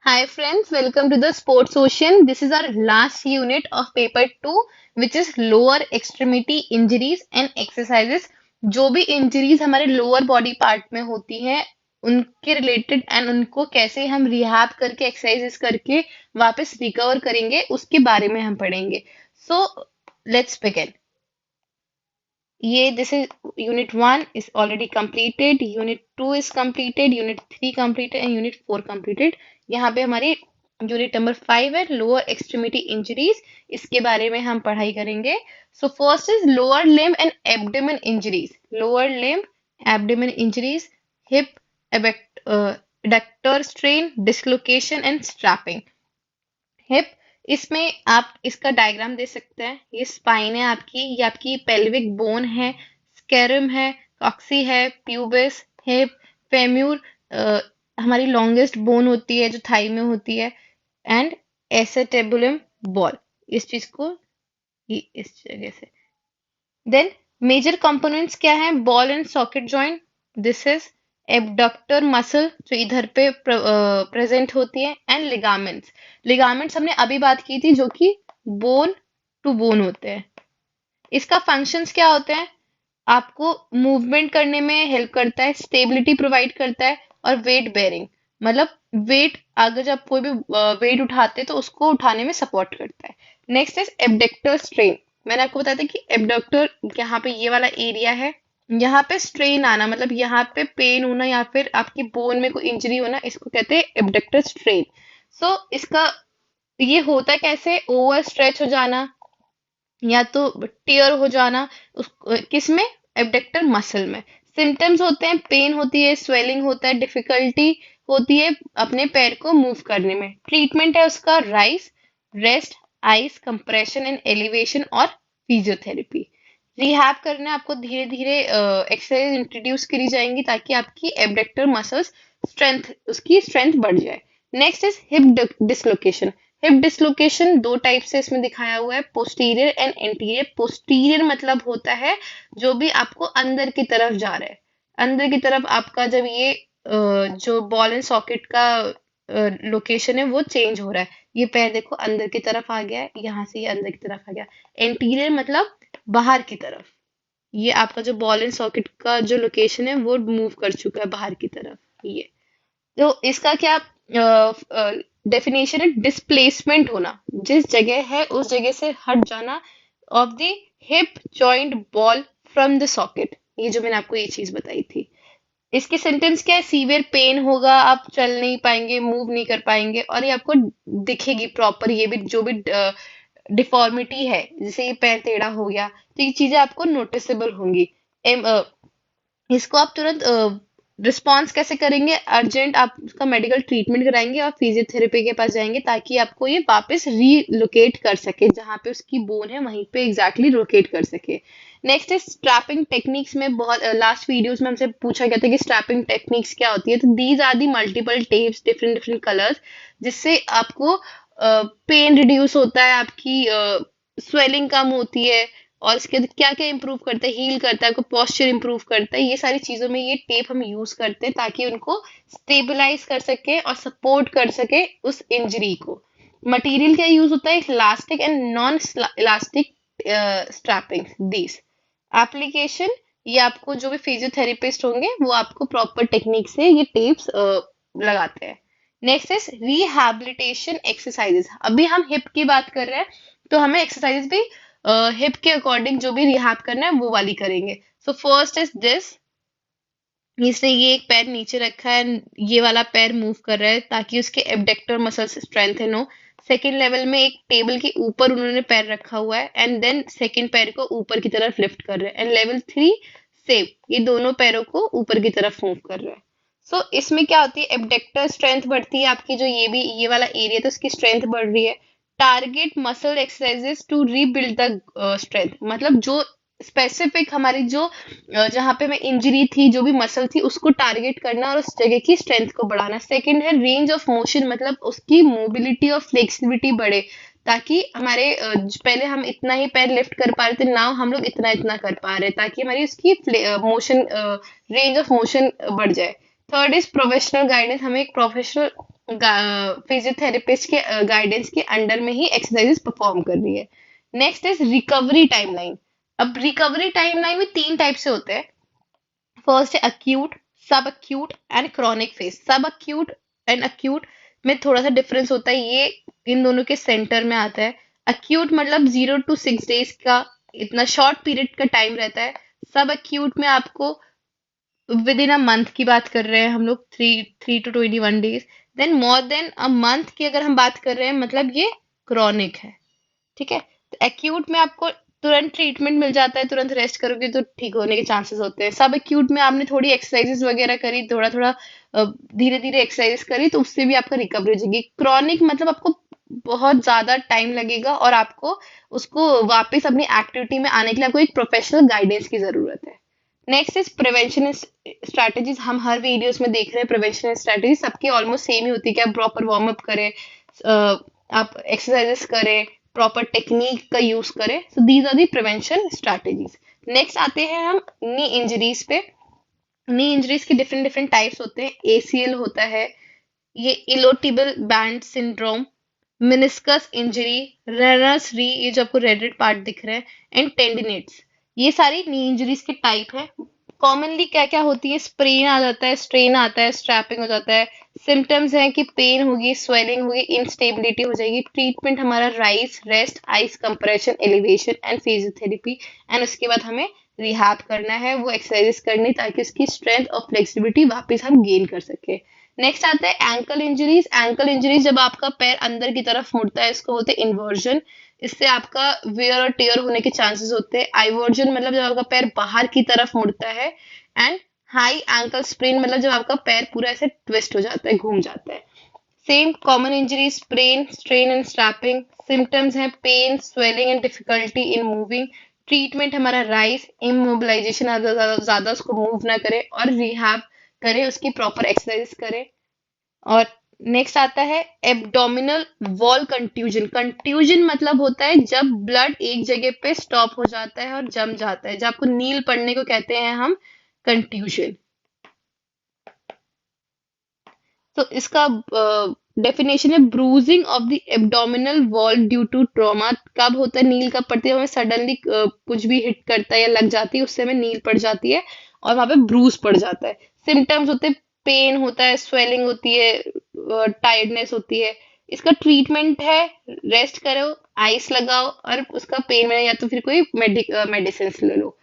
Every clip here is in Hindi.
Hi friends, welcome to the Sports Ocean. This is our last unit of paper 2 which is lower extremity injuries and exercises. जो भी injuries हमारे lower body part में होती हैं उनके related and उनको कैसे हम rehab करके exercises करके वापस recover करेंगे उसके बारे में हम पढ़ेंगे. So let's begin. ये this is unit 1 is already completed, unit 2 is completed, unit 3 completed and unit 4 completed. यहाँ पे हमारी यूनिट नंबर 5 है लोअर एक्सट्रीमिटी इंजरीज. इसके बारे में हम पढ़ाई करेंगे. So first is lower limb and abdomen injuries. Lower limb abdomen injuries, hip adductor strain, dislocation and strapping. Hip, इसमें आप इसका डायग्राम दे सकते हैं. ये स्पाइन है आपकी, ये आपकी पेल्विक बोन है, स्केरम है, कॉक्सी है, प्यूबिस, हिप, फेम्यूर हमारी लॉन्गेस्ट बोन होती है जो थाई में होती है, एंड एसेटेबुलम बॉल. इस चीज को इस जगह से. देन मेजर कंपोनेंट्स क्या है? Ball and socket joint. This is abductor muscle जो इधर पे प्रेजेंट होती है, एंड लिगामेंट्स. लिगामेंट्स हमने अभी बात की थी जो कि बोन टू बोन होते हैं. इसका फंक्शंस क्या होते हैं? आपको मूवमेंट करने में हेल्प करता है, स्टेबिलिटी प्रोवाइड करता है, और वेट बेयरिंग मतलब वेट, अगर जब कोई भी वेट उठाते हैं तो उसको उठाने में सपोर्ट करता है. Next is abductor strain. मैंने आपको बताया था कि एबडक्टर यहाँ पे ये वाला एरिया है, यहाँ पे स्ट्रेन आना मतलब यहाँ पे पेन होना या फिर आपकी बोन में कोई इंजरी होना, इसको कहते हैं एबडक्टर स्ट्रेन. सो इसका ये होता कैसे? ओवर स्ट्रेच हो जाना या तो टियर हो जाना उस किस में? एबडक्टर मसल में. सिम्टम्स होते हैं, पेन होती है, स्वेलिंग होता है, डिफिकल्टी होती है अपने पैर को मूव करने में. ट्रीटमेंट है उसका rice, rest, ice compression and elevation और फिजियोथेरेपी. रिहैब करना आपको धीरे धीरे एक्सरसाइज इंट्रोड्यूस करी जाएंगी ताकि आपकी एबडक्टर मसल्स स्ट्रेंथ, उसकी स्ट्रेंथ बढ़ जाए. Next is hip dislocation. Hip dislocation दो टाइप से इसमें दिखाया हुआ है, पोस्टीरियर एंड एंटीरियर. पोस्टीरियर मतलब होता है जो भी आपको अंदर की तरफ जा रहा है. अंदर की तरफ आपका जब ये जो बॉल एंड सॉकेट का लोकेशन है वो चेंज हो रहा है. ये पैर देखो अंदर की तरफ आ गया है, यहाँ से ये अंदर की तरफ आ गया. एंटीरियर मतलब बाहर की तरफ. ये आपका जो बॉल एंड सॉकेट का जो लोकेशन है वो मूव कर चुका है बाहर की तरफ. ये तो इसका क्या डेफिनेशन है? डिस्प्लेसमेंट होना, जिस जगह है उस जगह से हट जाना of the hip joint ball from the socket. ये जो मैंने आपको ये चीज बताई थी. इसके सेंटेंस क्या है? सीवियर पेन होगा, आप चल नहीं पाएंगे, मूव नहीं कर पाएंगे, और ये आपको दिखेगी प्रॉपर. ये भी जो भी डिफॉर्मिटी है, जैसे ये पैर टेढ़ा हो गया, तो ये चीजें आपको नोटिसेबल होंगी. इसको आप तुरंत रिस्पॉन्स कैसे करेंगे? अर्जेंट आप उसका मेडिकल ट्रीटमेंट कराएंगे और फिजियोथेरेपी के पास जाएंगे ताकि आपको ये वापस रीलोकेट कर सके, जहाँ पे उसकी बोन है वहीं पे एग्जैक्टली लोकेट कर सके. नेक्स्ट है स्ट्रैपिंग टेक्निक्स. में बहुत लास्ट वीडियोस में हमसे पूछा गया था कि स्ट्रैपिंग टेक्निक्स क्या होती है. तो these are the multiple tapes, different different colours, जिससे आपको पेन रिड्यूस होता है, आपकी स्वेलिंग कम होती है, और इसके क्या क्या इंप्रूव करता है? हील करता है, आपको पोस्चर इंप्रूव करता है. ये सारी चीजों में ये टेप हम यूज करते हैं ताकि उनको स्टेबलाइज कर सके और सपोर्ट कर सके उस इंजरी को. मटेरियल क्या यूज होता है? Elastic and non elastic strapping. This application, ये आपको जो भी फिजियोथेरेपिस्ट होंगे वो आपको प्रॉपर टेक्निक से ये टेप्स लगाते हैं. Next is rehabilitation exercises. अभी हम हिप की बात कर रहे हैं तो हमें एक्सरसाइजेस भी हिप के अकॉर्डिंग जो भी रिहैब करना है वो वाली करेंगे. So first is this. इसने ये एक पैर नीचे रखा है, ये वाला पैर मूव कर रहा है ताकि उसके एबडक्टर मसल्स स्ट्रेंथन हो. सेकेंड लेवल में एक टेबल के ऊपर उन्होंने पैर रखा हुआ है, एंड देन सेकेंड पैर को ऊपर की तरफ लिफ्ट कर रहे हैं. एंड लेवल 3 सेम, ये दोनों पैरों को ऊपर की तरफ मूव कर रहे हैं. सो इसमें क्या होती है? एबडक्टर स्ट्रेंथ बढ़ती है आपकी, जो ये भी ये वाला एरिया तो उसकी स्ट्रेंथ बढ़ रही है. Target muscle exercises to rebuild the strength मतलब जो स्पेसिफिक हमारी जो जहाँ पे हमें इंजरी थी, जो भी मसल थी, उसको टारगेट करना और उस जगह की स्ट्रेंथ को बढ़ाना. सेकंड है रेंज ऑफ मोशन मतलब उसकी मोबिलिटी और फ्लेक्सिबिलिटी बढ़े ताकि हमारे पहले हम इतना ही पैर लिफ्ट कर पा रहे थे, नाउ हम लोग इतना इतना कर पा रहे हैं ताकि हमारी उसकी मोशन रेंज ऑफ मोशन बढ़ जाए. Third is professional guidance. हमें एक प्रोफेशनल फिजियोथेरेपिस्ट के गाइडेंस के अंडर में ही एक्सरसाइजेस परफॉर्म कर रही है। Next is recovery timeline. अब रिकवरी टाइमलाइन में तीन टाइप से होते हैं। फर्स्ट है अक्यूट, सब अक्यूट एंड क्रॉनिक फेज। सब अक्यूट एंड अक्यूट में थोड़ा सा डिफरेंस होता है, ये इन दोनों के सेंटर में आता है। अक्यूट मतलब 0 to 6 डेज का, इतना शॉर्ट पीरियड का टाइम रहता है। सब अक्यूट में आपको विद इन अ मंथ की बात कर रहे हैं हम लोग, 3 to 21 days. Then more than a month की अगर हम बात कर रहे हैं, मतलब ये क्रॉनिक है। ठीक है, तो एक्यूट में आपको तुरंत ट्रीटमेंट मिल जाता है, तुरंत रेस्ट करोगे तो ठीक होने के चांसेस होते हैं। सब एक्यूट में आपने थोड़ी एक्सरसाइजेस वगैरह करी, थोड़ा थोड़ा धीरे धीरे एक्सरसाइजेस करी, तो उससे भी आपका रिकवरी हो जाएगी। क्रॉनिक मतलब आपको बहुत ज्यादा टाइम लगेगा और आपको उसको वापस अपनी एक्टिविटी में आने के लिए आपको एक प्रोफेशनल गाइडेंस की जरूरत है। Next is prevention strategies. हम हर वीडियोस में देख रहे हैं प्रिवेंशन स्ट्रैटेजी सबकी ऑलमोस्ट सेम ही होती है कि आप प्रॉपर वार्म अप करें, आप एक्सरसाइजेस करें, प्रॉपर टेक्निक का यूज करें। So these are the prevention strategies. Next आते हैं हम नी इंजरीज पे। नी इंजरीज के डिफरेंट डिफरेंट टाइप्स होते हैं। एसीएल होता है, ये iliotibial band syndrome, meniscus injury, runner's री, ये जो आपको रेड रेड पार्ट दिख रहे हैं, एंड टेंडिनेट्स। ये सारी नी इंजरीज के टाइप है। कॉमनली क्या क्या होती है, स्प्रेन आ जाता है, स्ट्रेन आता है, स्ट्रैपिंग हो जाता है। सिम्टम्स हैं कि पेन होगी, स्वेलिंग होगी, इंस्टेबिलिटी हो जाएगी। ट्रीटमेंट हमारा rice, rest, ice compression, elevation and physiotherapy. And उसके बाद हमें रिहैब करना है, वो एक्सरसाइजेस करनी, ताकि उसकी स्ट्रेंथ और फ्लेक्सिबिलिटी वापस हम गेन कर सके। नेक्स्ट आता है एंकल इंजरीज। एंकल इंजरीज जब आपका पैर अंदर की तरफ मुड़ता है, इसको बोलते हैं इन्वर्जन। इससे आपका वेयर और टेयर होने के चांसेस होते हैं। आइवर्जन मतलब जब आपका पैर बाहर की तरफ मुड़ता है। एंड हाई एंकल स्प्रेन मतलब जब आपका पैर पूरा ऐसे ट्विस्ट हो जाता है, घूम जाता है। Same common injury, sprain, strain and strapping. Symptoms हैं pain, swelling and difficulty in moving. Treatment हमारा राइस, इमोबिलाइजेशन, ज्यादा उसको मूव ना करें, और रिहैब करें, उसकी प्रॉपर एक्सरसाइज करें। और नेक्स्ट आता है एब्डोमिनल वॉल कंट्यूजन। कंट्यूजन मतलब होता है जब ब्लड एक जगह पे स्टॉप हो जाता है और जम जाता है, जब आपको नील पड़ने को कहते हैं हम कंट्यूजन। तो इसका डेफिनेशन है bruising of the abdominal wall due to trauma. कब होता है नील, कब पड़ती है, हमें सडनली कुछ भी हिट करता है या लग जाती है, उससे हमें नील पड़ जाती है और वहां पे ब्रूज पड़ जाता है। सिम्टम्स होते हैं पेन होता है, स्वेलिंग होती है, टायर्डनेस होती है। इसका ट्रीटमेंट है रेस्ट करो, आइस लगाओ, और उसका पेन में या तो फिर कोई मेडिसिन ले लो।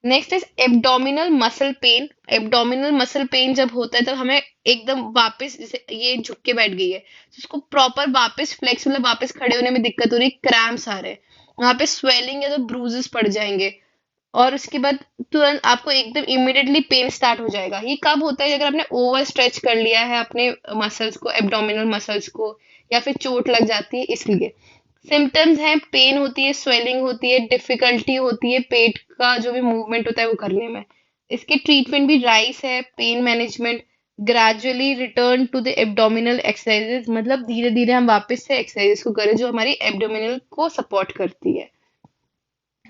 Next is abdominal muscle pain. Abdominal muscle pain जब होता है तब हमें एकदम वापस, जैसे ये झुक के बैठ गई है, तो उसको प्रॉपर वापस फ्लेक्स, मतलब वापस खड़े होने में दिक्कत हो रही है, क्रैम्प्स आ रहे हैं, वहां पे स्वेलिंग या तो ब्रूजेस पड़ जाएंगे। और उसके बाद तुरंत आपको एकदम इमिडिएटली पेन स्टार्ट हो जाएगा। ये कब होता है, अगर आपने ओवर स्ट्रेच कर लिया है अपने मसल्स को, एब्डोमिनल मसल्स को, या फिर चोट लग जाती है, इसलिए। सिम्टम्स हैं पेन होती है, स्वेलिंग होती है, डिफिकल्टी होती है पेट का जो भी मूवमेंट होता है वो करने में। इसके ट्रीटमेंट भी राइस है, pain management, gradually return to the abdominal exercises, मतलब धीरे धीरे हम वापस से एक्सरसाइजेस को करें जो हमारी एब्डोमिनल को सपोर्ट करती है।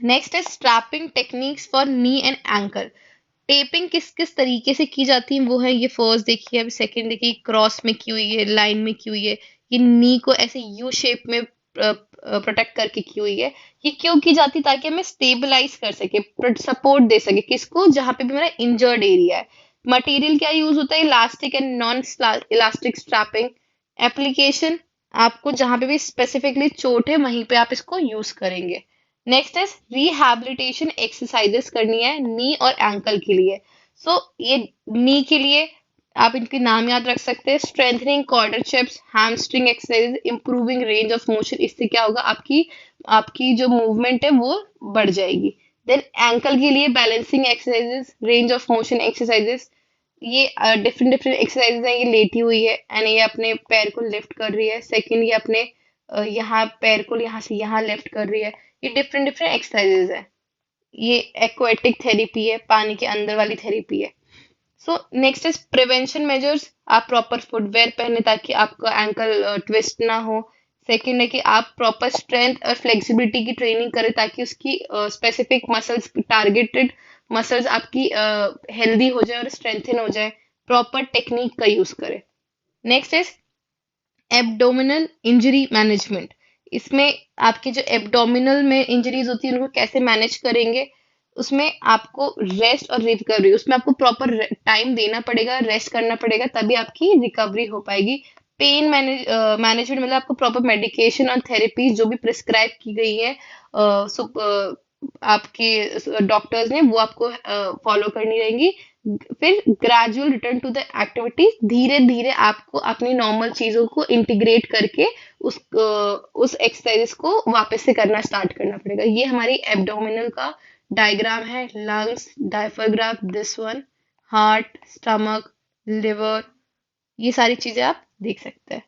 नेक्स्ट है strapping techniques for knee and ankle. Taping किस किस तरीके से की जाती है वो है, ये फर्स्ट देखिए, अभी सेकंड देखिए, क्रॉस में की हुई है, लाइन में की हुई है। ये नी को ऐसे यू शेप में प्रोटेक्ट करके की हुई है। ये क्यों की जाती है, ताकि हमें स्टेबलाइज कर सके, सपोर्ट दे सके, किसको, जहां पे भी हमारा इंजर्ड एरिया है। मटेरियल क्या यूज होता है, elastic and non elastic strapping. Application, आपको जहां पे भी स्पेसिफिकली चोट है वहीं पे आप इसको यूज करेंगे। नेक्स्ट है रिहैबिलिटेशन एक्सरसाइजेस करनी है नी और एंकल के लिए। सो ये नी के लिए आप इनके नाम याद रख सकते हैं, strengthening quadriceps, hamstring exercise, improving range of motion. इससे क्या होगा, आपकी आपकी जो मूवमेंट है वो बढ़ जाएगी। देन एंकल के लिए balancing exercises, range of motion exercises. ये डिफरेंट डिफरेंट एक्सरसाइजेज हैं। ये लेटी हुई है एंड ये अपने पैर को लिफ्ट कर रही है। सेकंड, ये अपने यहाँ पैर को यहाँ से यहाँ लिफ्ट कर रही है। ये डिफरेंट डिफरेंट एक्सरसाइजेज है। ये एक्वाटिक थेरेपी है, पानी के अंदर वाली थेरेपी है। So next is prevention measures. आप प्रॉपर फुटवेयर पहने ताकि आपका एंकल ट्विस्ट ना हो। सेकंड है कि आप प्रॉपर स्ट्रेंथ और फ्लेक्सिबिलिटी की ट्रेनिंग करें ताकि उसकी स्पेसिफिक मसल्स, टारगेटेड मसल्स आपकी हेल्दी हो जाए और स्ट्रेंथन हो जाए। प्रॉपर टेक्निक का यूज करें। Next is abdominal injury management. इसमें आपके जो एब्डोमिनल में इंजरीज होती है उनको कैसे मैनेज करेंगे, उसमें आपको रेस्ट और रिकवरी, उसमें आपको प्रॉपर टाइम देना पड़ेगा, रेस्ट करना पड़ेगा, तभी आपकी रिकवरी हो पाएगी। पेन मैनेजमेंट मतलब आपको प्रॉपर मेडिकेशन और थेरेपी जो भी प्रिस्क्राइब की गई है आपके डॉक्टर्स ने, वो आपको फॉलो करनी रहेंगी। फिर gradual return to the activities, धीरे धीरे आपको अपनी नॉर्मल चीजों को इंटीग्रेट करके उस एक्सरसाइज को वापस से करना स्टार्ट करना पड़ेगा। ये हमारी एब्डोमिनल का डायग्राम है। Lungs, diaphragm, this one, heart, stomach, liver, ये सारी चीजें आप देख सकते हैं।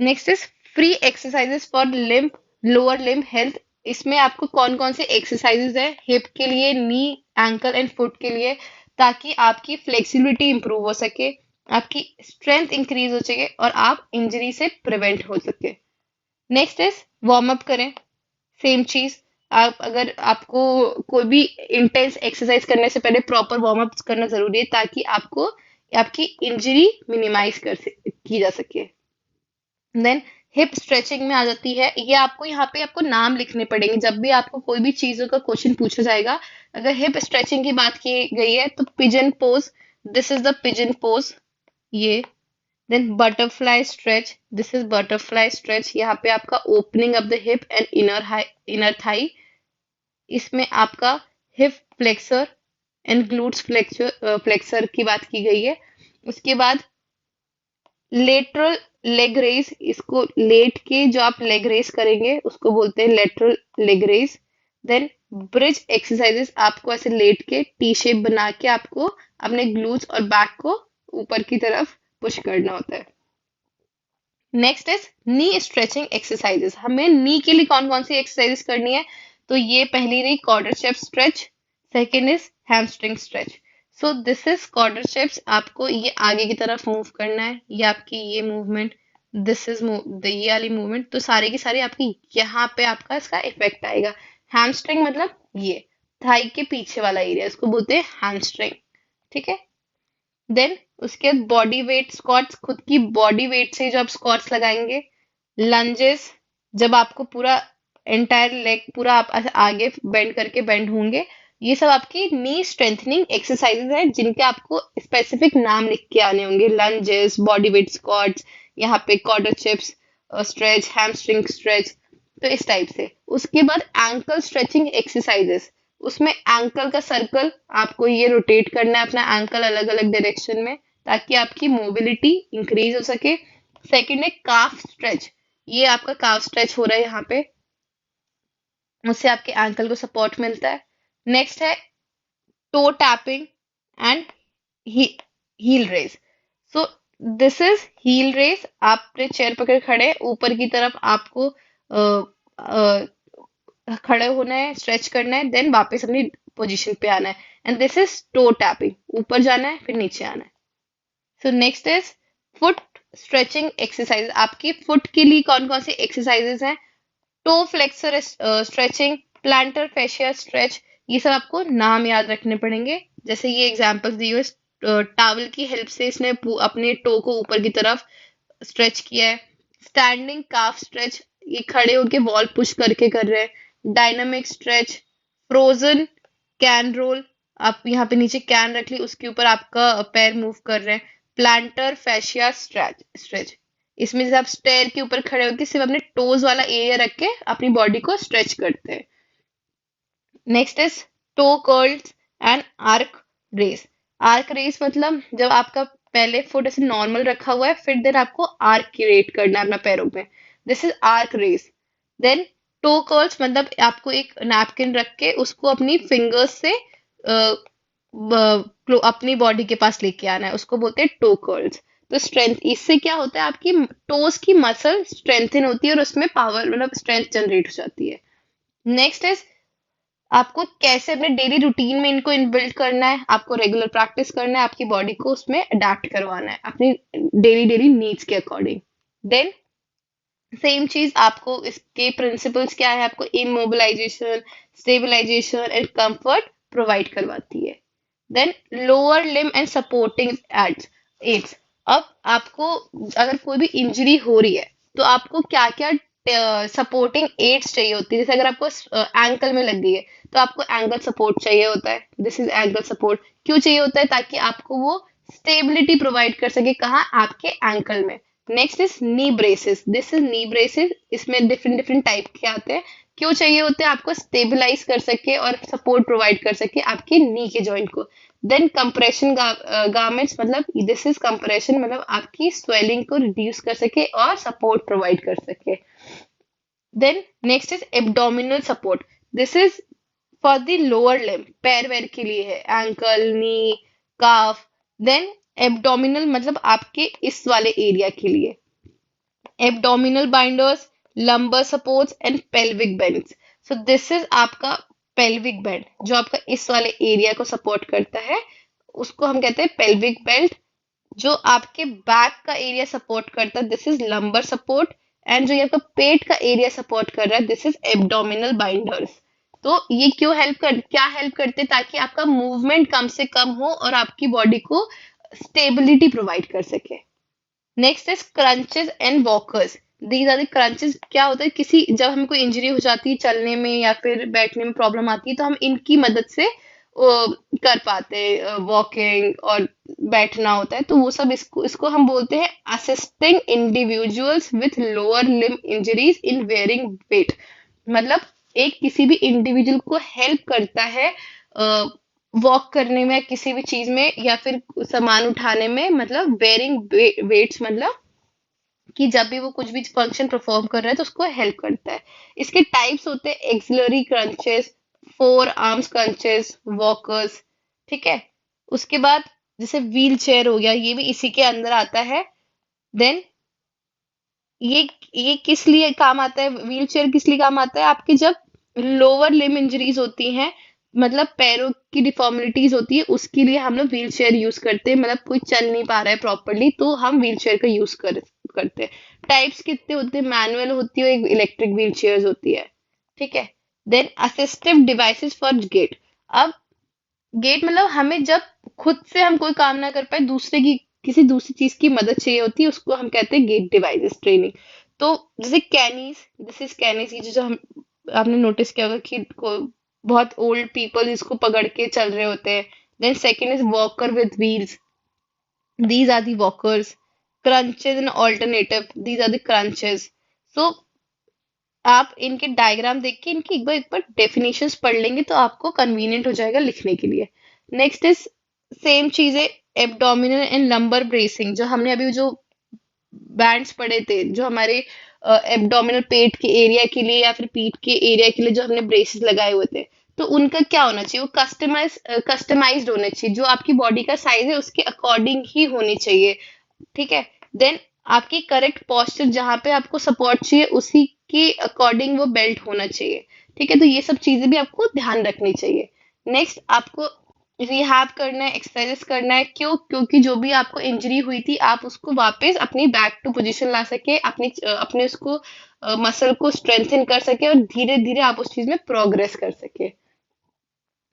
Next is free exercises for limb, lower limb health. इसमें आपको कौन कौन से एक्सरसाइजेस है हिप के लिए, नी, एंकल एंड फुट के लिए, ताकि आपकी फ्लेक्सिबिलिटी इंप्रूव हो सके, आपकी स्ट्रेंथ इंक्रीज हो सके और आप इंजरी से प्रिवेंट हो सके। नेक्स्ट इज वार्म अप करें। सेम चीज, आप अगर आपको कोई भी इंटेंस एक्सरसाइज करने से पहले प्रॉपर वार्म अप करना जरूरी है, ताकि आपको आपकी इंजरी मिनिमाइज की जा सके। देन हिप स्ट्रेचिंग में आ जाती है। ये आपको यहाँ पे आपको नाम लिखने पड़ेंगे जब भी आपको कोई भी चीजों का क्वेश्चन पूछा जाएगा। अगर हिप स्ट्रेचिंग की बात की गई है तो pigeon pose, this is the pigeon pose, ये। Then butterfly stretch, this is butterfly stretch, यहाँ पे आपका opening of the hip and inner thigh. इसमें आपका hip flexor and glutes flexor की बात की गई है। उसके बाद लेटरल लेग रेस, इसको लेट के जो आप लेग रेस करेंगे उसको बोलते हैं lateral leg raise. Then bridge exercises, आपको ऐसे लेट के टी शेप बना के आपको अपने ग्लूट्स और बैक को ऊपर की तरफ पुश करना होता है। Next is knee stretching exercises. हमें नी के लिए कौन कौन सी एक्सरसाइजेस करनी है, तो ये पहली रही quadriceps stretch, second is hamstring stretch. So this is quadriceps, आपको ये आगे की तरफ मूव करना है, ये आपकी ये मूवमेंट, दिस इज ये वाली मूवमेंट, तो सारी की सारी आपकी यहाँ पे आपका इसका इफेक्ट आएगा। हैमस्ट्रिंग मतलब ये थाई के पीछे वाला एरिया, इसको बोलते हैं हैमस्ट्रिंग, ठीक है। देन उसके बाद बॉडी वेट स्क्वाट्स, खुद की बॉडी वेट से जो आप स्क्वाट्स लगाएंगे। लंजेस, जब आपको पूरा एंटायर लेग पूरा आप ऐसे आगे बेंड करके बेंड होंगे। ये सब आपकी नी स्ट्रेंथनिंग एक्सरसाइजेज हैं जिनके आपको स्पेसिफिक नाम लिख के आने होंगे। लंजेस, बॉडी वेट स्क्वाट्स, यहाँ पे क्वाड्रिसेप्स स्ट्रेच, हैमस्ट्रिंग स्ट्रेच, तो इस टाइप से। उसके बाद एंकल स्ट्रेचिंग एक्सरसाइजेस, उसमें एंकल का सर्कल आपको ये रोटेट करना है अपना एंकल अलग अलग डायरेक्शन में, ताकि आपकी मोबिलिटी इंक्रीज हो सके। सेकंड है काफ स्ट्रेच, ये आपका काफ स्ट्रेच हो रहा है यहाँ पे, उससे आपके एंकल को सपोर्ट मिलता है। नेक्स्ट है toe tapping and heel raise. So this is heel raise, आपने चेयर पकड़ खड़े ऊपर की तरफ आपको खड़े होना है, स्ट्रेच करना है, देन वापस अपनी पोजीशन पे आना है। And this is toe tapping, ऊपर जाना है फिर नीचे आना है। So next is foot stretching exercise. आपकी फुट के लिए कौन कौन सी एक्सरसाइजेस हैं, toe flexor stretching, plantar fascia stretch, ये सब आपको नाम याद रखने पड़ेंगे। जैसे ये एग्जांपल्स दिए हुए, टावल की हेल्प से इसने अपने टो को ऊपर की तरफ स्ट्रेच किया है। स्टैंडिंग काफ स्ट्रेच, ये खड़े होके वॉल पुश करके कर रहे हैं। Dynamic stretch, frozen can roll, आप यहाँ पे नीचे कैन रख ली, उसके ऊपर आपका पैर मूव कर रहे हैं। प्लांटर फैशिया स्ट्रेच, इसमें जैसे आप स्टेयर के ऊपर खड़े होकर सिर्फ अपने टोज वाला एरिया रख के अपनी बॉडी को स्ट्रेच करते हैं। Next is toe curls and arch raise. Arch raise मतलब जब आपका पहले फुट ऐसे नॉर्मल रखा हुआ है, फिर देन आपको आर्क क्रिएट करना है अपना पैरों में, this is arch raise. Then toe curls मतलब आपको एक नैपकिन रख के उसको अपनी फिंगर्स से अपनी बॉडी के पास लेके आना है, उसको बोलते हैं टो कर्ल्स। तो स्ट्रेंथ, इससे क्या होता है, आपकी टोज की मसल स्ट्रेंथन होती है और उसमें पावर मतलब स्ट्रेंथ जनरेट हो जाती है। नेक्स्ट इज आपको कैसे अपने डेली रूटीन में इनको इनबिल्ड करना है, आपको रेगुलर प्रैक्टिस करना है, आपकी बॉडी को उसमें अडेप्ट करवाना है अपनी डेली डेली नीड्स के अकॉर्डिंग। देन सेम चीज आपको इसके प्रिंसिपल्स क्या है, आपको immobilization, stabilization and comfort provide करवाती है। Then lower limb and supporting aids aids. अब आपको अगर कोई भी इंजरी हो रही है तो आपको क्या क्या सपोर्टिंग एड्स चाहिए होती है। जैसे अगर आपको एंकल में लग गई है तो आपको एंकल सपोर्ट चाहिए होता है, दिस इज एंकल सपोर्ट। क्यों चाहिए होता है? ताकि आपको वो स्टेबिलिटी प्रोवाइड कर सके, कहाँ? आपके एंकल में। Next is knee braces, this is knee braces, इसमें डिफरेंट डिफरेंट टाइप के आते हैं। क्यों चाहिए होते हैं? आपको स्टेबलाइज कर सके और सपोर्ट प्रोवाइड कर सके आपके नी के जॉइंट को। देन कंप्रेशन गारमेंट्स, मतलब दिस इज कंप्रेशन, मतलब आपकी स्वेलिंग को रिड्यूस कर सके और सपोर्ट प्रोवाइड कर सके। Then next is abdominal support, this is for the lower limb, पैर वैर के लिए है, ankle, knee, calf. Then abdominal मतलब आपके इस वाले एरिया के लिए, abdominal binders, lumbar supports and pelvic bends. So this is आपका pelvic bend, जो आपका इस वाले एरिया को सपोर्ट करता है, उसको हम कहते हैं pelvic belt। जो आपके बैक का एरिया सपोर्ट करता है, this is lumbar support. And जो ये आपका पेट का एरिया सपोर्ट कर रहा है, दिस इज एब्डोमिनल बाइंडर्स। तो ये क्या हेल्प करते हैं? ताकि आपका मूवमेंट कम से कम हो और आपकी बॉडी को स्टेबिलिटी प्रोवाइड कर सके। Next is crutches and walkers, these are the crutches. क्या होता है, किसी जब हमें कोई इंजरी हो जाती है, चलने में या फिर बैठने में प्रॉब्लम आती है, तो हम इनकी मदद से कर पाते हैं वॉकिंग और बैठना होता है। तो वो सब इसको इसको हम बोलते हैं assisting individuals with lower limb injuries in bearing weight. मतलब एक किसी भी इंडिविजुअल को हेल्प करता है वॉक करने में, किसी भी चीज में, या फिर सामान उठाने में। मतलब बेयरिंग वेट्स, मतलब कि जब भी वो कुछ भी फंक्शन परफॉर्म कर रहा है तो उसको हेल्प करता है। इसके टाइप्स होते हैं axillary crunches, four arms crunches, walkers. ठीक है। उसके बाद जैसे व्हील चेयर हो गया, ये भी इसी के अंदर आता है। देन ये ये किस लिए काम आता है? व्हील चेयर किस लिए काम आता है? आपके जब लोअर लिम इंजरीज होती हैं, मतलब पैरों की डिफॉर्मिलिटीज होती है, उसके लिए हम लोग व्हील चेयर यूज करते हैं। मतलब कोई चल नहीं पा रहा है प्रॉपरली, तो हम व्हील चेयर का यूज करते हैं। टाइप्स कितने होते हैं? मैनुअल होती है, एक इलेक्ट्रिक व्हील चेयर होती है। ठीक है। Then assistive devices for gait. अब गेट मतलब हमें जब खुद से हम कोई काम ना कर पाए, दूसरे की किसी दूसरी चीज की मदद चाहिए होती है, उसको हम कहते हैं गेट डिवाइसेस ट्रेनिंग। तो जैसे कैनीस, दिस इज कैनीस, ये जो हम आपने नोटिस किया होगा कि बहुत ओल्ड पीपल इसको पकड़ के चल रहे होते हैं। Then second is walker with wheels, these are the walkers. Crunches and alternative, these are the crunches. So आप इनके डायग्राम देख के इनकी एक बार डेफिनेशंस पढ़ लेंगे तो आपको कन्वीनियंट हो जाएगा लिखने के लिए। नेक्स्ट इज सेम चीज है, एब्डोमिनल एंड लंबर ब्रेसिंग। जो हमने अभी जो बैंड्स पढ़े थे, जो हमारे एब्डोमिनल पेट के एरिया के लिए या फिर पीठ के एरिया के लिए जो हमने ब्रेसेस लगाए हुए थे, तो उनका क्या होना चाहिए? वो कस्टमाइज्ड होने चाहिए, जो आपकी बॉडी का साइज है उसके अकॉर्डिंग ही होनी चाहिए। ठीक है। देन आपकी करेक्ट पोस्चर, जहां पे आपको सपोर्ट चाहिए उसी के अकॉर्डिंग वो बेल्ट होना चाहिए। ठीक है। तो ये सब चीजें भी आपको ध्यान रखनी चाहिए। नेक्स्ट आपको रिहैब करना है, एक्सरसाइजेस करना है। क्यों? क्योंकि जो भी आपको इंजरी हुई थी, आप उसको वापस अपनी बैक टू पोजीशन ला सके, अपने उसको मसल को स्ट्रेंथन कर सके और धीरे धीरे आप उस चीज में प्रोग्रेस कर सके।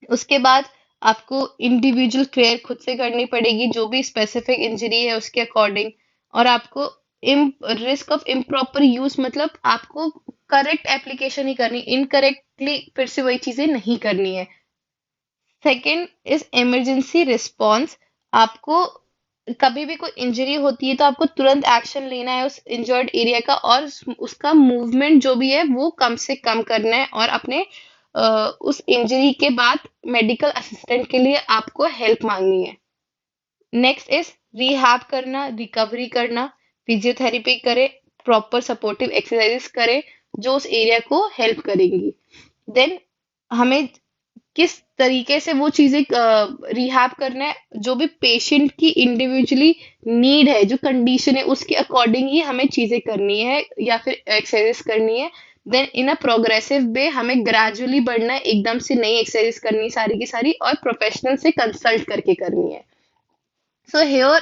उसके बाद आपको इंडिविजुअल केयर खुद से करनी पड़ेगी, जो भी स्पेसिफिक इंजरी है उसके अकॉर्डिंग। और आपको रिस्क ऑफ इम्प्रॉपर यूज, मतलब आपको करेक्ट एप्लीकेशन ही करनी, इनकरेक्टली फिर से वही चीजें नहीं करनी है। Second is emergency response. आपको कभी भी कोई इंजरी होती है तो आपको तुरंत एक्शन लेना है उस इंजर्ड एरिया का, और उसका मूवमेंट जो भी है वो कम से कम करना है, और अपने उस इंजरी के बाद मेडिकल असिस्टेंट के लिए आपको हेल्प मांगनी है। नेक्स्ट इज रिहैब करना, रिकवरी करना, फिजियोथेरेपी करे, प्रॉपर सपोर्टिव एक्सरसाइजेस करे जो उस एरिया को हेल्प करेंगी। देन हमें किस तरीके से वो चीजें रिहैब करना है, जो भी पेशेंट की इंडिविजुअली नीड है, जो कंडीशन है, उसके अकॉर्डिंग ही हमें चीजें करनी है या फिर एक्सरसाइज करनी है। देन इन अ प्रोग्रेसिव वे हमें ग्रेजुअली बढ़ना है, एकदम से नई एक्सरसाइज करनी है सारी की सारी, और प्रोफेशनल से कंसल्ट करके करनी है। So here